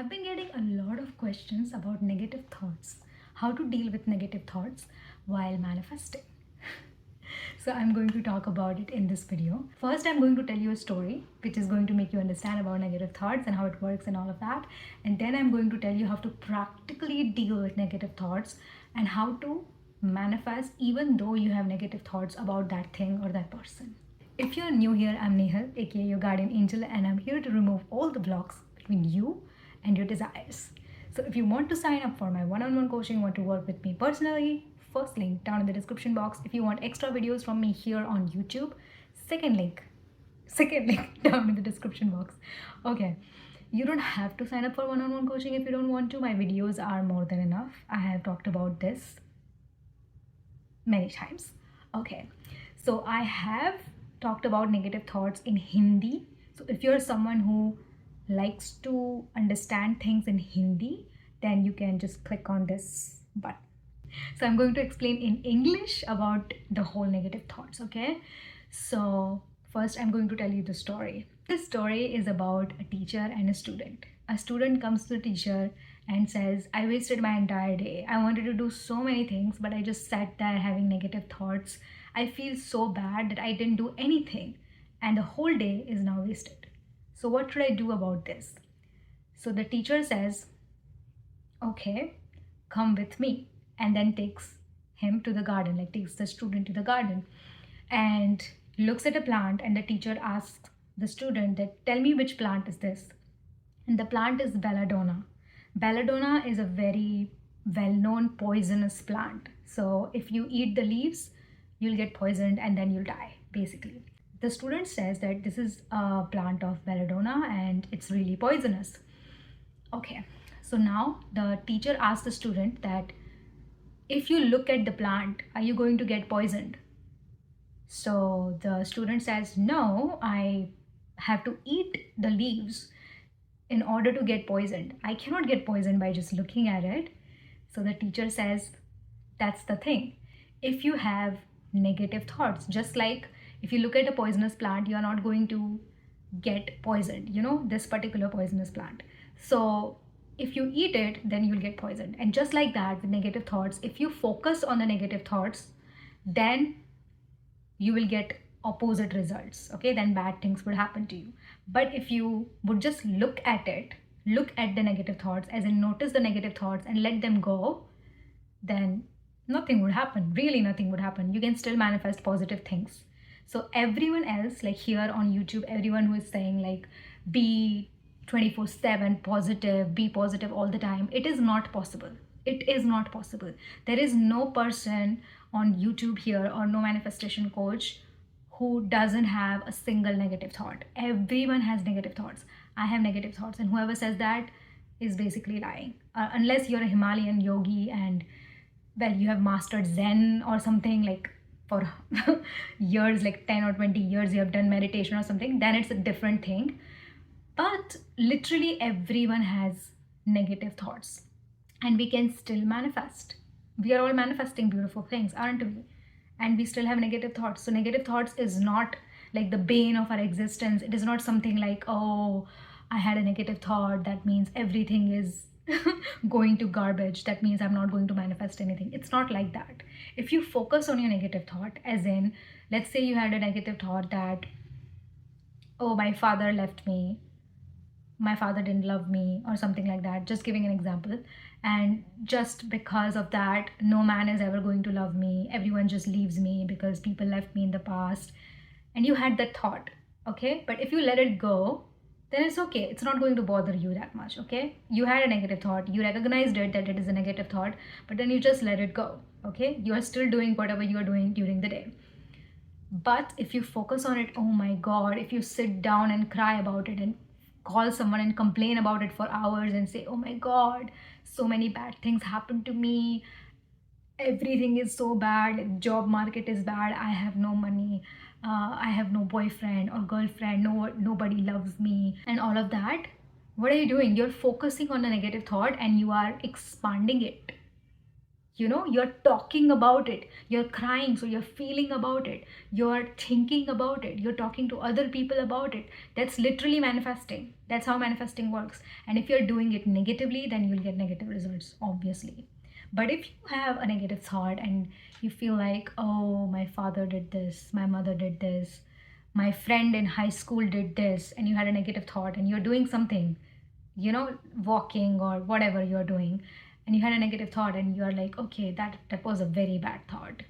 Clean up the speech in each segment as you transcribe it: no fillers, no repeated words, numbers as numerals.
I've been getting a lot of questions about negative thoughts, how to deal with negative thoughts while manifesting. So I'm going to talk about it in this video. First, I'm going to tell you a story which is going to make you understand about negative thoughts and how it works and all of that. And then I'm going to tell you how to practically deal with negative thoughts and how to manifest even though you have negative thoughts about that thing or that person. If you're new here, I'm Nehal, aka your guardian angel, and I'm here to remove all the blocks between you and your desires. So if you want to sign up for my one-on-one coaching, want to work with me personally, first link down in the description box. If you want extra videos from me here on YouTube, second link down in the description box. Okay, you don't have to sign up for one-on-one coaching if you don't want to. My videos are more than enough. I have talked about this many times. Okay, so I have talked about negative thoughts in Hindi. So if you're someone who likes to understand things in Hindi, then you can just click on this button. So I'm going to explain in English about the whole negative thoughts, okay? So first I'm going to tell you the story. This story is about a teacher and a student. A student comes to the teacher and says, I wasted my entire day. I wanted to do so many things, but I just sat there having negative thoughts. I feel so bad that I didn't do anything and the whole day is now wasted. So what should I do about this? So the teacher says, okay, come with me, and then takes him to the garden, like takes the student to the garden and looks at a plant, and the teacher asks the student that, tell me which plant is this? And the plant is belladonna. Belladonna is a very well-known poisonous plant. So if you eat the leaves, you'll get poisoned and then you'll die, basically. The student says that this is a plant of belladonna and it's really poisonous. Okay, so now the teacher asks the student that if you look at the plant, are you going to get poisoned? So the student says, no, I have to eat the leaves in order to get poisoned. I cannot get poisoned by just looking at it. So the teacher says, that's the thing. If you have negative thoughts, just like if you look at a poisonous plant, you are not going to get poisoned, this particular poisonous plant. So if you eat it, then you'll get poisoned. And just like that with negative thoughts, if you focus on the negative thoughts, then you will get opposite results, okay? Then bad things would happen to you. But if you would just look at it, look at the negative thoughts, as in notice the negative thoughts and let them go, then nothing would happen. Really nothing would happen. You can still manifest positive things. So everyone else, like here on YouTube, everyone who is saying like be 24/7 positive, be positive all the time, it is not possible. It is not possible. There is no person on YouTube here or no manifestation coach who doesn't have a single negative thought. Everyone has negative thoughts. I have negative thoughts, and whoever says that is basically lying. Unless you're a Himalayan yogi and well, you have mastered Zen or something, like for years, like 10 or 20 years, you have done meditation or something, then it's a different thing. But literally everyone has negative thoughts and we can still manifest. We are all manifesting beautiful things, aren't we? And we still have negative thoughts. So negative thoughts is not like the bane of our existence. It is not something like, oh, I had a negative thought, that means everything is going to garbage, that means I'm not going to manifest anything. It's not like that. If you focus on your negative thought, as in, let's say you had a negative thought that, oh, my father left me, my father didn't love me, or something like that, just giving an example, and just because of that, no man is ever going to love me, everyone just leaves me because people left me in the past, and you had that thought, okay? But if you let it go, then it's okay. It's not going to bother you that much, okay? You had a negative thought, you recognized it that it is a negative thought, but then you just let it go, okay? You are still doing whatever you are doing during the day. But if you focus on it, oh my God, if you sit down and cry about it and call someone and complain about it for hours and say, oh my God, so many bad things happened to me, everything is so bad, job market is bad, I have no money, I have no boyfriend or girlfriend, nobody loves me, and all of that, what are you doing? You're focusing on a negative thought and you are expanding it. you're talking about it, you're crying, so you're feeling about it, you're thinking about it, you're talking to other people about it. That's literally manifesting. That's how manifesting works. And if you're doing it negatively, then you'll get negative results, obviously. But if you have a negative thought and you feel like, oh, my father did this, my mother did this, my friend in high school did this, and you had a negative thought and you're doing something, walking or whatever you're doing, and you had a negative thought and you're like, okay, that was a very bad thought.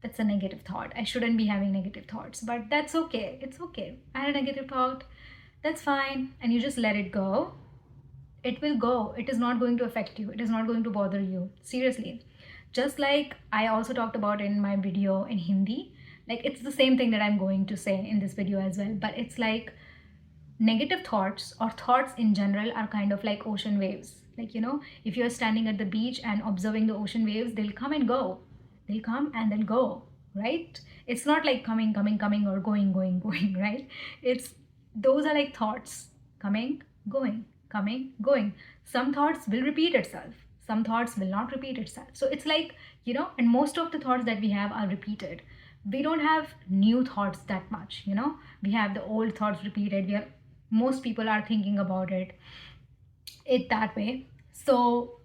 That's a negative thought. I shouldn't be having negative thoughts, but that's okay. It's okay. I had a negative thought. That's fine. And you just let it go. It will go. It is not going to affect you. It is not going to bother you. Seriously. Just like I also talked about in my video in Hindi, like it's the same thing that I'm going to say in this video as well, but it's like negative thoughts or thoughts in general are kind of like ocean waves. Like, if you're standing at the beach and observing the ocean waves, they'll come and go. They'll come and they'll go, right? It's not like coming, or going, going, right? Those are like thoughts coming, going, coming, going. Some thoughts will repeat itself. Some thoughts will not repeat itself. So it's like, and most of the thoughts that we have are repeated. We don't have new thoughts that much, we have the old thoughts repeated. Most people are thinking about it that way. So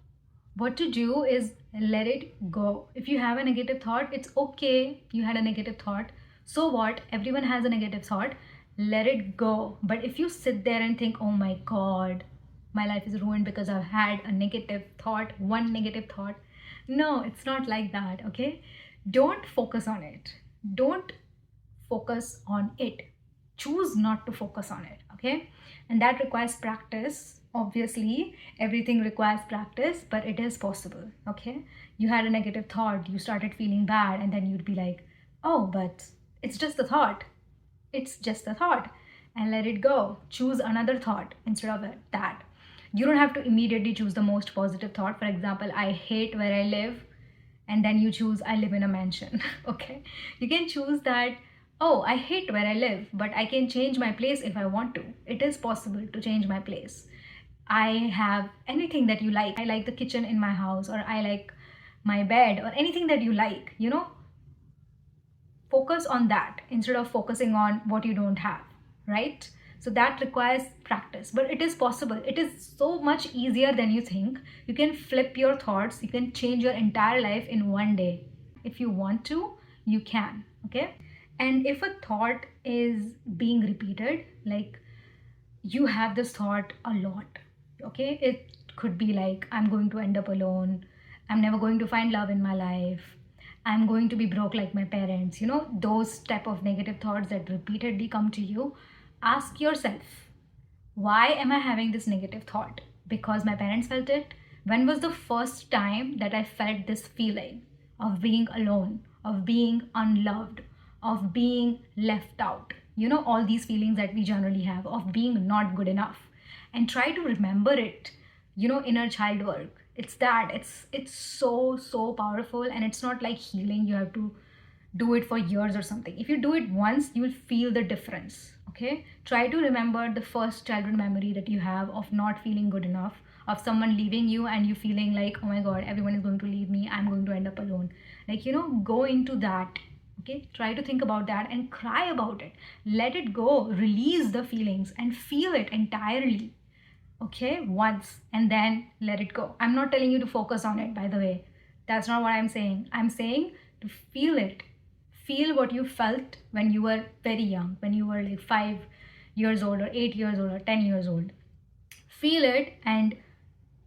what to do is let it go. If you have a negative thought, it's okay. You had a negative thought. So what? Everyone has a negative thought. Let it go. But if you sit there and think, oh my God, my life is ruined because I've had a negative thought, one negative thought. No, it's not like that, okay? Don't focus on it. Don't focus on it. Choose not to focus on it, okay? And that requires practice. Obviously, everything requires practice, but it is possible, okay? You had a negative thought, you started feeling bad, and then you'd be like, oh, but it's just a thought. It's just a thought. And let it go. Choose another thought instead of that. You don't have to immediately choose the most positive thought. For example, I hate where I live, and then you choose I live in a mansion, okay? You can choose that, oh, I hate where I live, but I can change my place if I want to. It is possible to change my place. I have anything that you like. I like the kitchen in my house, or I like my bed, or anything that you like, Focus on that instead of focusing on what you don't have, right? So that requires practice, but it is possible. It is so much easier than you think. You can flip your thoughts. You can change your entire life in one day. If you want to, you can, okay? And if a thought is being repeated, like you have this thought a lot, okay? It could be like, I'm going to end up alone. I'm never going to find love in my life. I'm going to be broke like my parents. Those type of negative thoughts that repeatedly come to you. Ask yourself, why am I having this negative thought? Because my parents felt it? When was the first time that I felt this feeling of being alone, of being unloved, of being left out? All these feelings that we generally have of being not good enough. And try to remember it, inner child work. It's that. It's so powerful, and it's not like healing. You have to do it for years or something. If you do it once, you will feel the difference, okay? Try to remember the first childhood memory that you have of not feeling good enough, of someone leaving you and you feeling like, oh my God, everyone is going to leave me. I'm going to end up alone. Like, go into that, okay? Try to think about that and cry about it. Let it go. Release the feelings and feel it entirely, okay? Once, and then let it go. I'm not telling you to focus on it, by the way. That's not what I'm saying. I'm saying to feel it. Feel what you felt when you were very young, when you were like 5 years old or 8 years old or 10 years old. Feel it and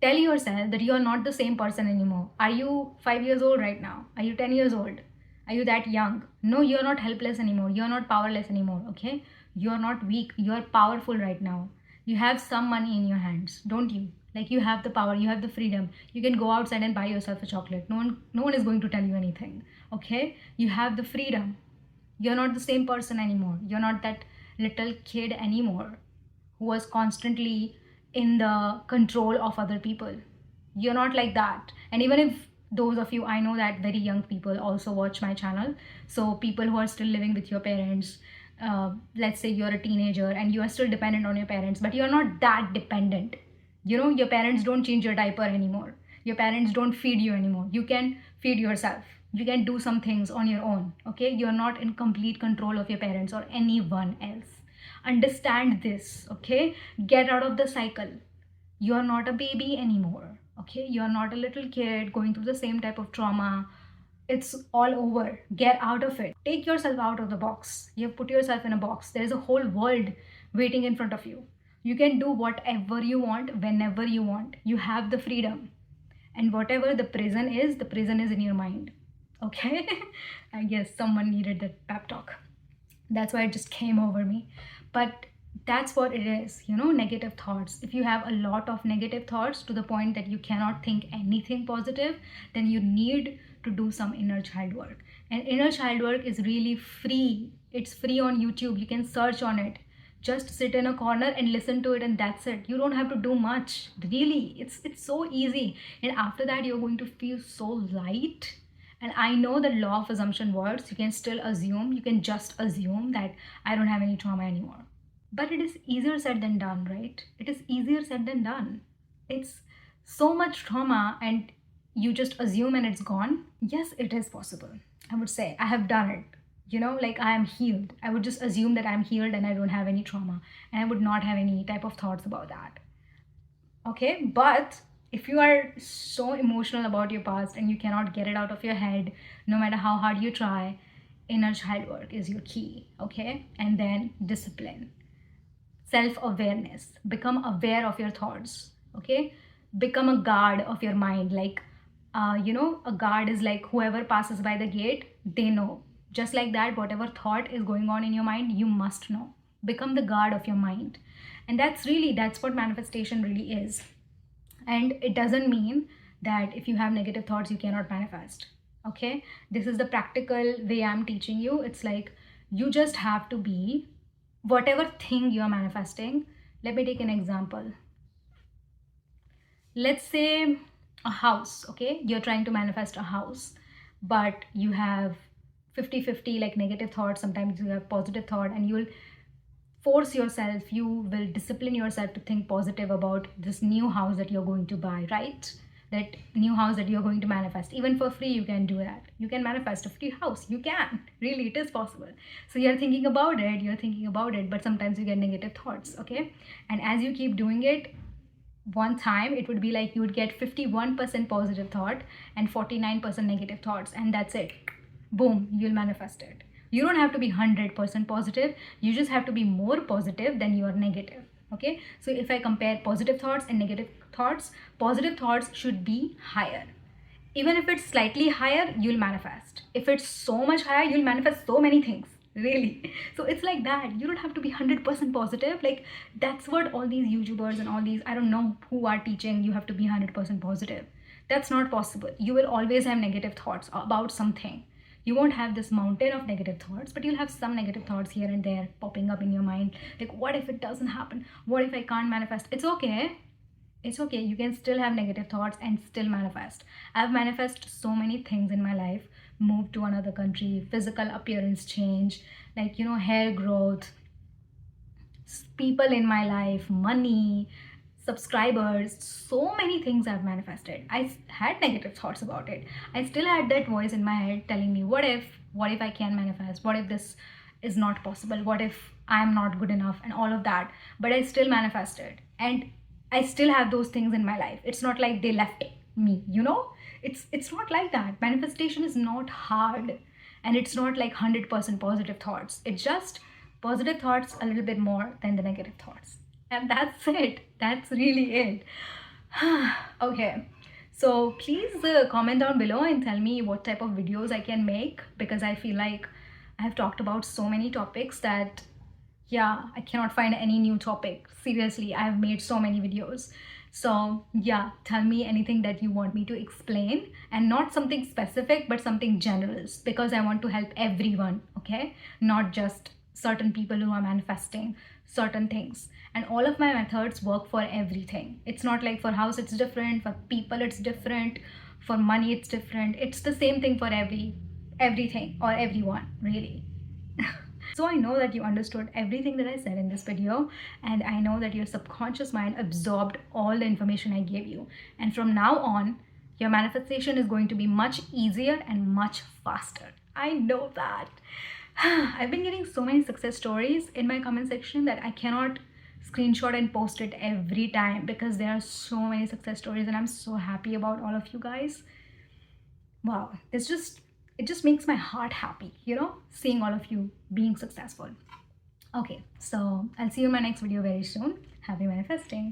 tell yourself that you are not the same person anymore. Are you 5 years old right now? Are you 10 years old? Are you that young? No, you're not helpless anymore. You're not powerless anymore, okay? You're not weak. You're powerful right now. You have some money in your hands, don't you? Like, you have the power, you have the freedom. You can go outside and buy yourself a chocolate. No one is going to tell you anything, okay? You have the freedom. You're not the same person anymore. You're not that little kid anymore who was constantly in the control of other people. You're not like that. And even if those of you, I know that very young people also watch my channel. So people who are still living with your parents, let's say you're a teenager and you are still dependent on your parents, but you're not that dependent. Your parents don't change your diaper anymore. Your parents don't feed you anymore. You can feed yourself. You can do some things on your own. Okay, you're not in complete control of your parents or anyone else. Understand this. Okay, get out of the cycle. You're not a baby anymore. Okay, you're not a little kid going through the same type of trauma. It's all over. Get out of it. Take yourself out of the box. You have put yourself in a box. There's a whole world waiting in front of you. You can do whatever you want whenever you want. You have the freedom. And whatever the prison is in your mind. Okay? I guess someone needed that pep talk. That's why it just came over me. But that's what it is, negative thoughts. If you have a lot of negative thoughts to the point that you cannot think anything positive, then you need to do some inner child work. And inner child work is really free. It's free on YouTube. You can search on it. Just sit in a corner and listen to it, and that's it. You don't have to do much. Really, it's so easy. And after that, you're going to feel so light. And I know the law of assumption works. You can still assume. You can just assume that I don't have any trauma anymore. But it is easier said than done, right? It is easier said than done. It's so much trauma and you just assume and it's gone. Yes, it is possible. I would say I have done it. Like I am healed. I would just assume that I'm healed and I don't have any trauma. And I would not have any type of thoughts about that. Okay, but if you are so emotional about your past and you cannot get it out of your head, no matter how hard you try, inner child work is your key. Okay, and then discipline. Self-awareness. Become aware of your thoughts. Okay, become a guard of your mind. Like a guard is like whoever passes by the gate, they know. Just like that, whatever thought is going on in your mind, you must know. Become the guard of your mind. And that's what manifestation really is. And it doesn't mean that if you have negative thoughts, you cannot manifest. Okay, this is the practical way I'm teaching you. It's like you just have to be whatever thing you're manifesting. Let me take an example. Let's say a house. Okay, you're trying to manifest a house, but you have 50-50 like negative thoughts. Sometimes you have positive thought, and you'll force yourself, you will discipline yourself to think positive about this new house that you're going to buy, right? That new house that you're going to manifest. Even for free, you can do that. You can manifest a free house. You can. Really, it is possible. So you're thinking about it, but sometimes you get negative thoughts, okay? And as you keep doing it, one time it would be like you would get 51% positive thought and 49% negative thoughts, and that's it. Boom, you'll manifest it. You don't have to be 100% positive. You just have to be more positive than you are negative. Okay, so if I compare positive thoughts and negative thoughts, positive thoughts should be higher. Even if it's slightly higher, you'll manifest. If it's so much higher, you'll manifest so many things. Really. So it's like that. You don't have to be 100% positive. Like that's what all these YouTubers and all these, I don't know who are teaching you have to be 100% positive. That's not possible. You will always have negative thoughts about something. You won't have this mountain of negative thoughts, but you'll have some negative thoughts here and there popping up in your mind. Like, what if it doesn't happen? What if I can't manifest? It's okay. It's okay. You can still have negative thoughts and still manifest. I've manifested so many things in my life. Moved to another country, physical appearance change, like, hair growth, people in my life, money, subscribers, so many things I've manifested. I had negative thoughts about it. I still had that voice in my head telling me, what if I can manifest? What if this is not possible? What if I'm not good enough? And all of that. But I still manifested. And I still have those things in my life. It's not like they left me, It's not like that. Manifestation is not hard. And it's not like 100% positive thoughts. It's just positive thoughts a little bit more than the negative thoughts. And that's it. That's really it. Okay. So please comment down below and tell me what type of videos I can make, because I feel like I have talked about so many topics that, yeah, I cannot find any new topic. Seriously, I have made so many videos. So yeah, tell me anything that you want me to explain, and not something specific, but something general, because I want to help everyone, okay? Not just certain people who are manifesting certain things. And all of my methods work for everything. It's not like for house it's different, for people it's different, for money it's different. It's the same thing for everything or everyone, really. So I know that you understood everything that I said in this video, and I know that your subconscious mind absorbed all the information I gave you. And from now on, your manifestation is going to be much easier and much faster. I know that. I've been getting so many success stories in my comment section that I cannot screenshot and post it every time because there are so many success stories and I'm so happy about all of you guys. Wow, it just makes my heart happy, seeing all of you being successful. Okay, so I'll see you in my next video very soon. Happy manifesting.